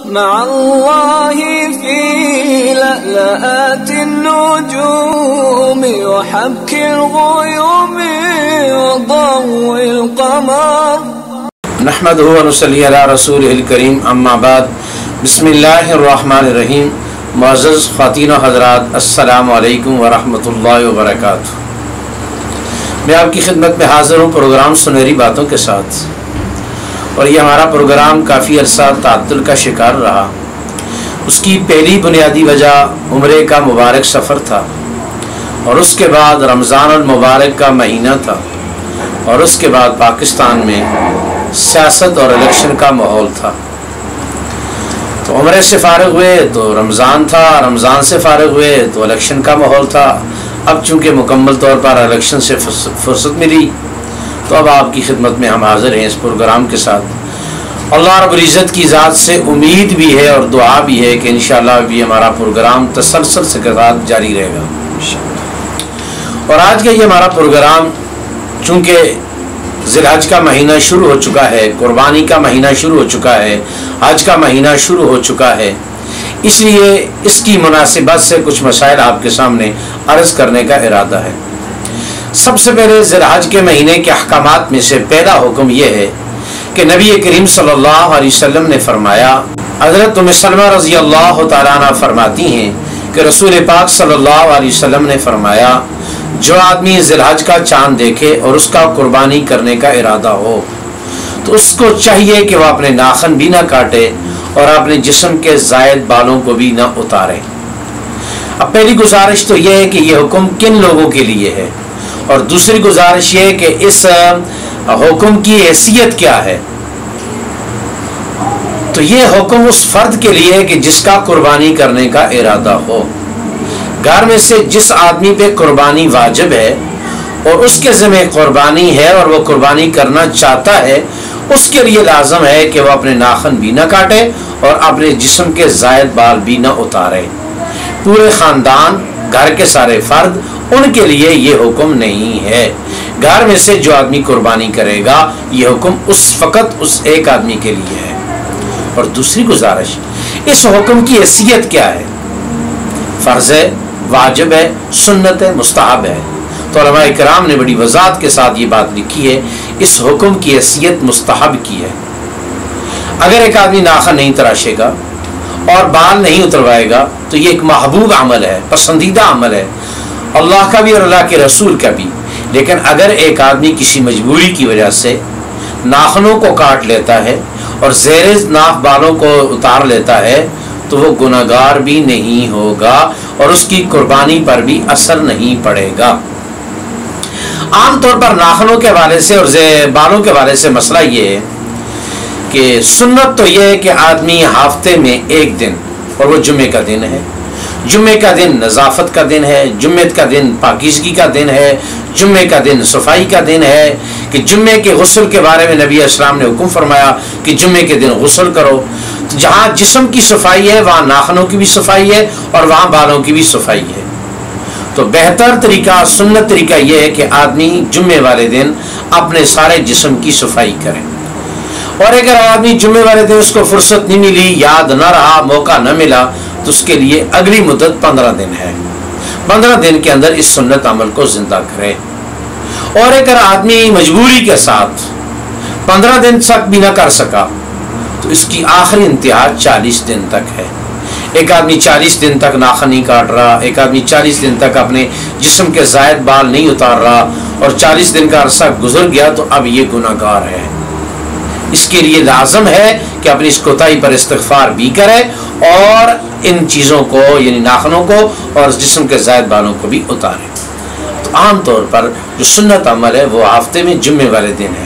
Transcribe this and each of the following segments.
مع الله في لألآت النجوم وحبك الغيوم وضوء القمر نحمده ونصلي على رسوله الكريم اما بعد بسم اللہ الرحمن الرحیم. معزز خواتین و حضرات، السلام علیکم ورحمۃ اللہ وبرکاتہ. میں آپ کی خدمت میں حاضر ہوں پروگرام سنہری باتوں کے ساتھ، اور یہ ہمارا پروگرام کافی عرصہ تعطل کا شکار رہا. اس کی پہلی بنیادی وجہ عمرے کا مبارک سفر تھا، اور اس کے بعد رمضان المبارک کا مہینہ تھا، اور اس کے بعد پاکستان میں سیاست اور الیکشن کا ماحول تھا. تو عمرے سے فارغ ہوئے تو رمضان تھا، رمضان سے فارغ ہوئے تو الیکشن کا ماحول تھا. اب چونکہ مکمل طور پر الیکشن سے فرصت ملی تو اب آپ کی خدمت میں ہم حاضر ہیں اس پروگرام کے ساتھ. اللہ رب العزت کی ذات سے امید بھی ہے اور دعا بھی ہے کہ انشاءاللہ بھی ہمارا پروگرام تسلسل سے جاری رہے گا. اور آج کا یہ ہمارا پروگرام چونکہ ذی الحج کا مہینہ شروع ہو چکا ہے، قربانی کا مہینہ شروع ہو چکا ہے، حج کا مہینہ شروع ہو چکا ہے، اس لیے اس کی مناسبت سے کچھ مسائل آپ کے سامنے عرض کرنے کا ارادہ ہے. سب سے پہلے ذی الحج کے مہینے کے احکامات میں سے پہلا حکم یہ ہے کہ نبی کریم صلی اللہ علیہ وسلم نے فرمایا، حضرت ام سلمہ رضی اللہ تعالیٰ عنہ فرماتی ہیں کہ رسول پاک صلی اللہ علیہ وسلم نے فرمایا، جو آدمی ذی الحج کا چاند دیکھے اور اس کا قربانی کرنے کا ارادہ ہو تو اس کو چاہیے کہ وہ اپنے ناخن بھی نہ کاٹے اور اپنے جسم کے زائد بالوں کو بھی نہ اتارے. اب پہلی گزارش تو یہ ہے کہ یہ حکم کن لوگوں کے لیے ہے، اور دوسری گزارش یہ ہے کہ اس حکم کی حیثیت کیا ہے. تو یہ حکم اس فرد کے لیے ہے کہ جس کا قربانی کرنے کا ارادہ ہو. گھر میں سے جس آدمی پہ قربانی واجب ہے اور اس کے ذمہ قربانی ہے اور وہ قربانی کرنا چاہتا ہے، اس کے لیے لازم ہے کہ وہ اپنے ناخن بھی نہ کاٹے اور اپنے جسم کے زائد بال بھی نہ اتارے. پورے خاندان، گھر کے سارے فرد، ان کے لیے یہ حکم نہیں ہے. گھر میں سے جو آدمی قربانی کرے گا یہ حکم اس فقط اس ایک آدمی کے لیے ہے. اور دوسری گزارش، اس حکم کی حیثیت کیا ہے؟ فرض ہے، واجب ہے، سنت ہے، مستحب ہے؟ تو علماء کرام نے بڑی وضاحت کے ساتھ یہ بات لکھی ہے، اس حکم کی حیثیت مستحب کی ہے. اگر ایک آدمی ناخن نہیں تراشے گا اور بال نہیں اتروائے گا تو یہ ایک محبوب عمل ہے، پسندیدہ عمل ہے، اللہ کا بھی اور اللہ کے رسول کا بھی. لیکن اگر ایک آدمی کسی مجبوری کی وجہ سے ناخنوں کو کاٹ لیتا ہے اور زیر ناف بالوں کو اتار لیتا ہے تو وہ گناہگار بھی نہیں ہوگا اور اس کی قربانی پر بھی اثر نہیں پڑے گا. عام طور پر ناخنوں کے حوالے سے اور بالوں کے حوالے سے مسئلہ یہ ہے کہ سنت تو یہ ہے کہ آدمی ہفتے میں ایک دن، اور وہ جمعے کا دن ہے، جمعے کا دن نظافت کا دن ہے، جمعے کا دن پاکیزگی کا دن ہے، جمعے کا دن صفائی کا دن ہے، کہ جمعے کے غسل کے بارے میں نبی اسلام نے حکم فرمایا کہ جمعے کے دن غسل کرو. تو جہاں جسم کی صفائی ہے وہاں ناخنوں کی بھی صفائی ہے اور وہاں بالوں کی بھی صفائی ہے. تو بہتر طریقہ، سنت طریقہ یہ ہے کہ آدمی جمعے والے دن اپنے سارے جسم کی صفائی کرے. اور اگر آدمی جمعے والے دن اس کو فرصت نہیں ملی، یاد نہ رہا، موقع نہ ملا، تو اس کے لیے اگلی مدت 15 دن ہے. 15 دن کے اندر اس سنت عمل کو زندہ کرے. اور اگر آدمی مجبوری کے ساتھ 15 دن تک بھی نہ کر سکا تو اس کی آخری انتہا 40 دن تک ہے. ایک آدمی 40 دن تک ناخن نہیں کاٹ رہا، ایک آدمی 40 دن تک اپنے جسم کے زائد بال نہیں اتار رہا اور 40 دن کا عرصہ گزر گیا تو اب یہ گناہگار ہے. اس کے لیے لازم ہے کہ اپنی اس کوتاہی پر استغفار بھی کرے اور ان چیزوں کو یعنی ناخنوں کو اور جسم کے زائد بالوں کو بھی اتارے. تو عام طور پر جو سنت عمل ہے وہ ہفتے میں جمعے والے دن ہے،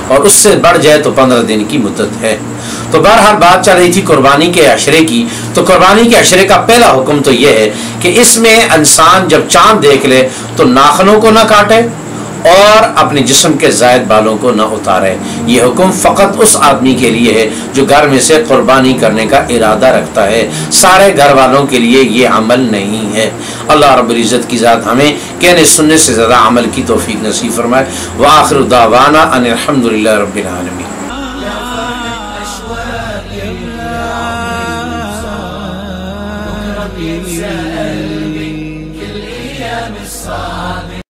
اور اس سے بڑھ جائے تو 15 دن کی مدت ہے. تو بہرحال بات چل رہی تھی قربانی کے عشرے کی. تو قربانی کے عشرے کا پہلا حکم تو یہ ہے کہ اس میں انسان جب چاند دیکھ لے تو ناخنوں کو نہ کاٹے اور اپنے جسم کے زائد بالوں کو نہ اتارے. یہ حکم فقط اس آدمی کے لیے ہے جو گھر میں سے قربانی کرنے کا ارادہ رکھتا ہے. سارے گھر والوں کے لیے یہ عمل نہیں ہے. اللہ رب العزت کی ذات ہمیں کہنے سننے سے زیادہ عمل کی توفیق نصیب فرمائے. وآخر دعوانا ان الحمد للہ رب العالمین. يتساءل بي كل ايام الصعب